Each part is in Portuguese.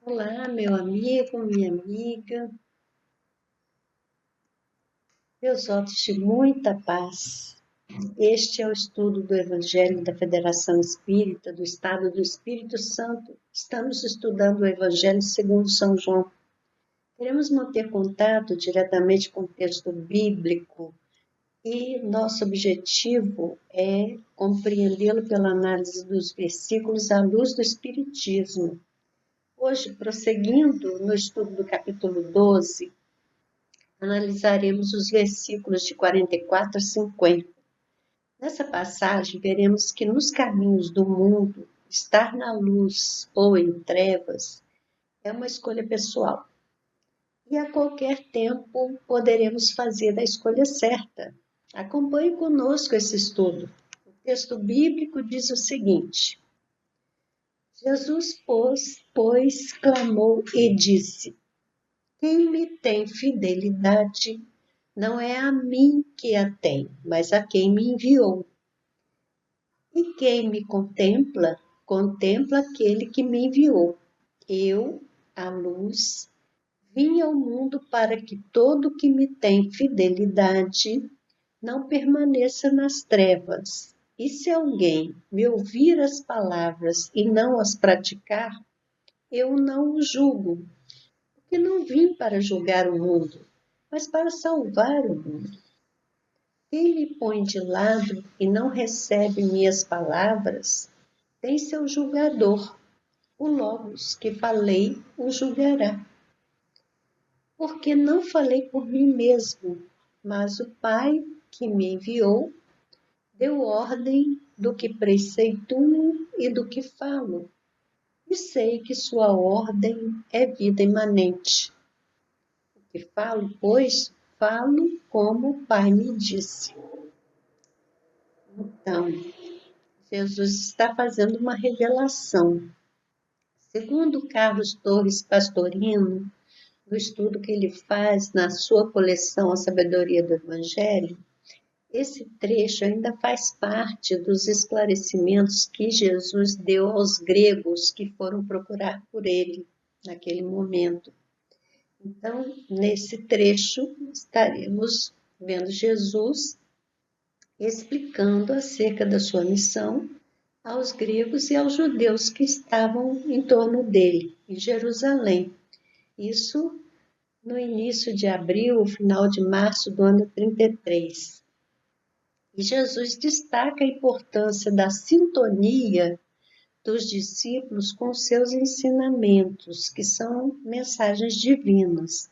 Olá, meu amigo, minha amiga. Meus votos de muita paz. Este é o estudo do Evangelho da Federação Espírita do Estado do Espírito Santo. Estamos estudando o Evangelho segundo São João. Queremos manter contato diretamente com o texto bíblico e nosso objetivo é compreendê-lo pela análise dos versículos à luz do Espiritismo. Hoje, prosseguindo no estudo do capítulo 12, analisaremos os versículos de 44 a 50. Nessa passagem, veremos que nos caminhos do mundo, estar na luz ou em trevas é uma escolha pessoal. E a qualquer tempo poderemos fazer a escolha certa. Acompanhe conosco esse estudo. O texto bíblico diz o seguinte: Jesus, pois, clamou e disse: Quem me tem fidelidade não é a mim que a tem, mas a quem me enviou. E quem me contempla, contempla aquele que me enviou. Eu, a luz, vim ao mundo para que todo que me tem fidelidade não permaneça nas trevas. E se alguém me ouvir as palavras e não as praticar, eu não o julgo, porque não vim para julgar o mundo, mas para salvar o mundo. Quem me põe de lado e não recebe minhas palavras, tem seu julgador. O Logos que falei o julgará. Porque não falei por mim mesmo, mas o Pai que me enviou deu ordem do que preceituo e do que falo. E sei que sua ordem é vida imanente. O que falo, pois, falo como o Pai me disse. Então, Jesus está fazendo uma revelação. Segundo Carlos Torres Pastorino, no estudo que ele faz na sua coleção A Sabedoria do Evangelho, esse trecho ainda faz parte dos esclarecimentos que Jesus deu aos gregos que foram procurar por ele naquele momento. Então, nesse trecho, estaremos vendo Jesus explicando acerca da sua missão aos gregos e aos judeus que estavam em torno dele, em Jerusalém. Isso no início de abril, final de março do ano 33. E Jesus destaca a importância da sintonia dos discípulos com seus ensinamentos, que são mensagens divinas.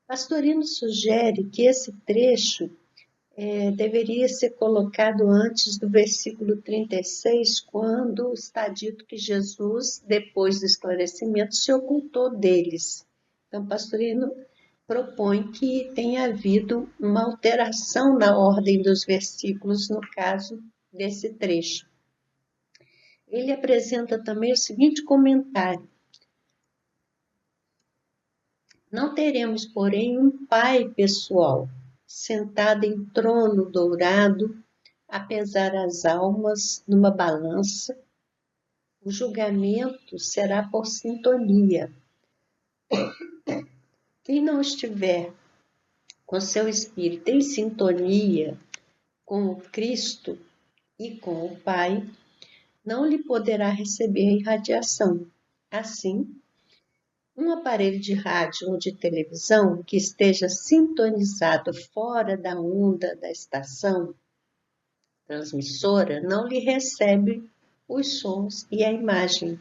Pastorino sugere que esse trecho deveria ser colocado antes do versículo 36, quando está dito que Jesus, depois do esclarecimento, se ocultou deles. Então, Pastorino propõe que tenha havido uma alteração na ordem dos versículos, no caso desse trecho. Ele apresenta também o seguinte comentário: Não teremos, porém, um Pai pessoal, sentado em trono dourado, a pesar as almas numa balança. O julgamento será por sintonia. Quem não estiver com seu espírito em sintonia com o Cristo e com o Pai, não lhe poderá receber irradiação. Assim, um aparelho de rádio ou de televisão que esteja sintonizado fora da onda da estação transmissora não lhe recebe os sons e a imagem,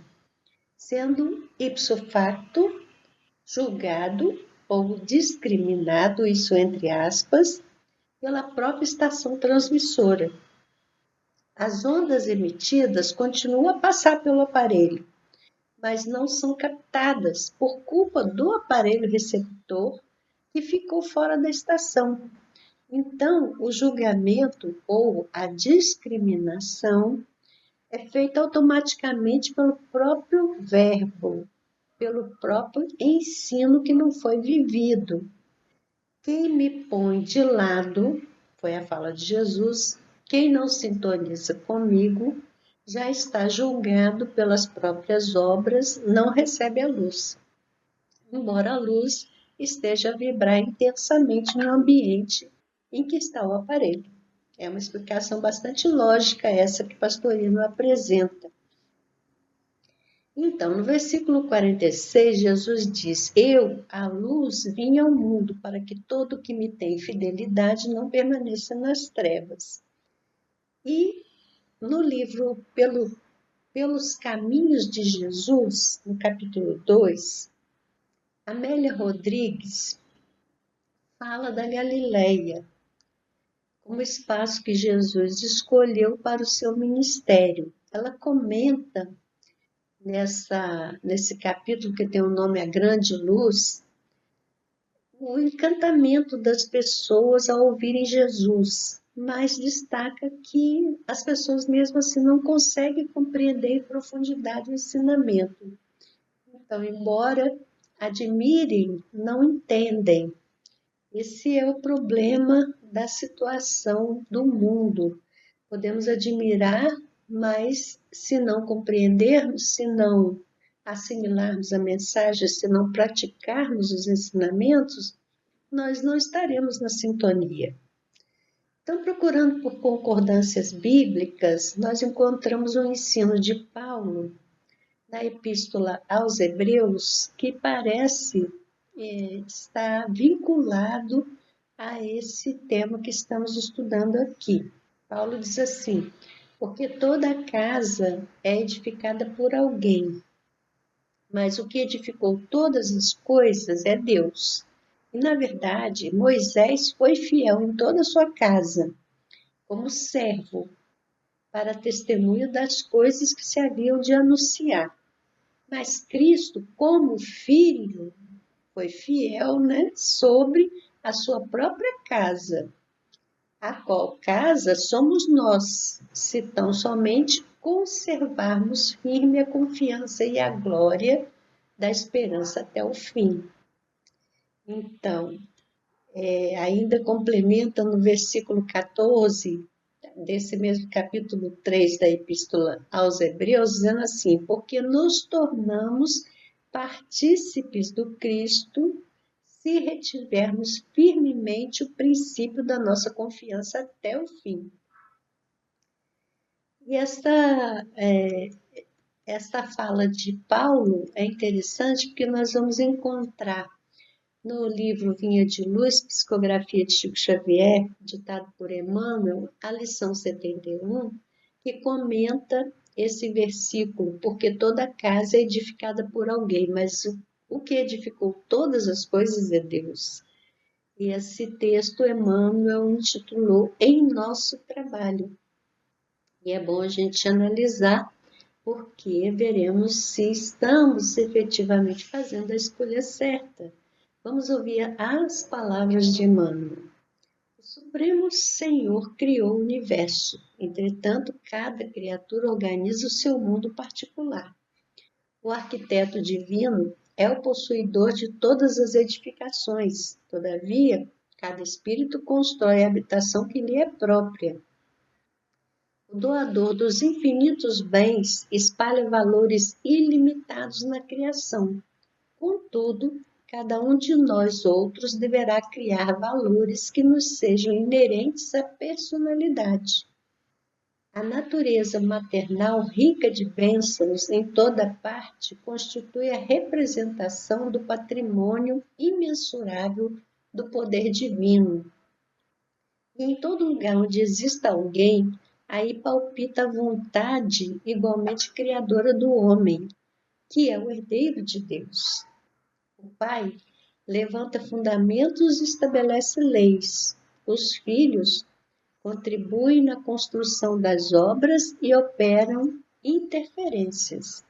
sendo ipso facto julgado ou discriminado, isso entre aspas, pela própria estação transmissora. As ondas emitidas continuam a passar pelo aparelho, mas não são captadas por culpa do aparelho receptor que ficou fora da estação. Então, o julgamento ou a discriminação é feita automaticamente pelo próprio verbo, pelo próprio ensino que não foi vivido. Quem me põe de lado, foi a fala de Jesus, quem não sintoniza comigo, já está julgado pelas próprias obras, não recebe a luz. embora a luz esteja a vibrar intensamente no ambiente em que está o aparelho. É uma explicação bastante lógica essa que Pastorino apresenta. Então, no versículo 46, Jesus diz: Eu, a luz, vim ao mundo para que todo que me tem fidelidade não permaneça nas trevas. E no livro Pelos Caminhos de Jesus, no capítulo 2, Amélia Rodrigues fala da Galileia como espaço que Jesus escolheu para o seu ministério. Ela comenta nesse capítulo que tem o nome A Grande Luz, o encantamento das pessoas ao ouvirem Jesus, mas destaca que as pessoas mesmo assim não conseguem compreender em profundidade o ensinamento. Então, embora admirem, não entendem. Esse é o problema da situação do mundo. Podemos admirar, mas se não compreendermos, se não assimilarmos a mensagem, se não praticarmos os ensinamentos, nós não estaremos na sintonia. Então, procurando por concordâncias bíblicas, nós encontramos o ensino de Paulo na Epístola aos Hebreus, que parece estar vinculado a esse tema que estamos estudando aqui. Paulo diz assim: porque toda casa é edificada por alguém, mas o que edificou todas as coisas é Deus. E, na verdade, Moisés foi fiel em toda a sua casa, como servo, para testemunho das coisas que se haviam de anunciar. Mas Cristo, como filho, foi fiel, né, sobre a sua própria casa, a qual casa somos nós, se tão somente conservarmos firme a confiança e a glória da esperança até o fim. Então, ainda complementa no versículo 14, desse mesmo capítulo 3 da Epístola aos Hebreus, dizendo assim: porque nos tornamos partícipes do Cristo se retivermos firmemente o princípio da nossa confiança até o fim. E esta fala de Paulo é interessante porque nós vamos encontrar no livro Vinha de Luz, Psicografia de Chico Xavier, ditado por Emmanuel, a lição 71, que comenta esse versículo, porque toda casa é edificada por alguém, mas o que edificou todas as coisas é Deus. E esse texto Emmanuel intitulou Em Nosso Trabalho. E é bom a gente analisar, porque veremos se estamos efetivamente fazendo a escolha certa. Vamos ouvir as palavras de Emmanuel. O Supremo Senhor criou o universo, entretanto, cada criatura organiza o seu mundo particular. O arquiteto divino é o possuidor de todas as edificações, todavia, cada espírito constrói a habitação que lhe é própria. O doador dos infinitos bens espalha valores ilimitados na criação. Contudo, cada um de nós outros deverá criar valores que nos sejam inerentes à personalidade. A natureza maternal, rica de bênçãos em toda parte, constitui a representação do patrimônio imensurável do poder divino. E em todo lugar onde exista alguém, aí palpita a vontade igualmente criadora do homem, que é o herdeiro de Deus. O pai levanta fundamentos e estabelece leis. Os filhos contribuem na construção das obras e operam interferências.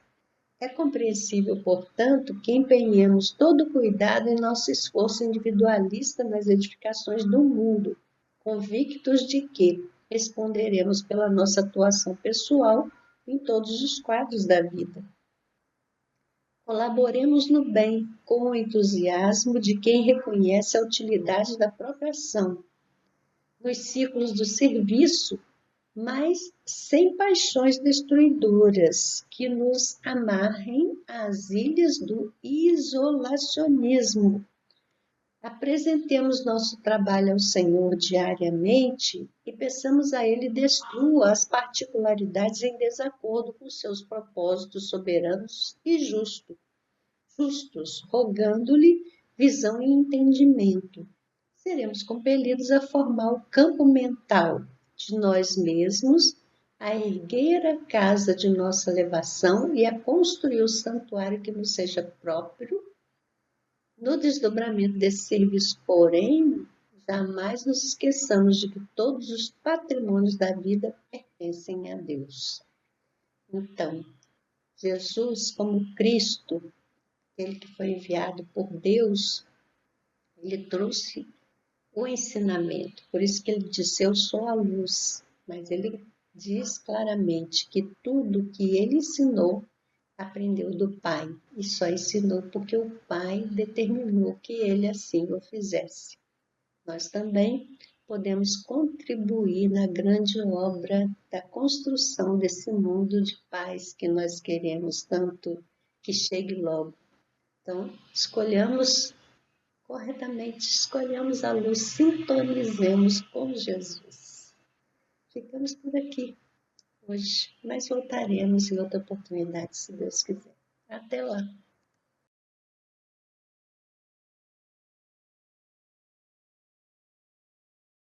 É compreensível, portanto, que empenhemos todo o cuidado em nosso esforço individualista nas edificações do mundo, convictos de que responderemos pela nossa atuação pessoal em todos os quadros da vida. Colaboremos no bem com o entusiasmo de quem reconhece a utilidade da própria ação. Nos círculos do serviço, mas sem paixões destruidoras que nos amarrem às ilhas do isolacionismo. Apresentemos nosso trabalho ao Senhor diariamente e peçamos a Ele destrua as particularidades em desacordo com seus propósitos soberanos e justos, rogando-lhe visão e entendimento. Seremos compelidos a formar o campo mental de nós mesmos, a erguer a casa de nossa elevação e a construir o santuário que nos seja próprio. No desdobramento desse serviço, porém, jamais nos esqueçamos de que todos os patrimônios da vida pertencem a Deus. Então, Jesus, como Cristo, ele que foi enviado por Deus, ele trouxe o ensinamento. Por isso que ele disse, eu sou a luz. Mas ele diz claramente que tudo que ele ensinou, aprendeu do Pai. E só ensinou porque o Pai determinou que ele assim o fizesse. Nós também podemos contribuir na grande obra da construção desse mundo de paz que nós queremos tanto que chegue logo. Então, escolhamos corretamente, escolhamos a luz, sintonizemos com Jesus. Ficamos por aqui hoje, mas voltaremos em outra oportunidade, se Deus quiser. Até lá!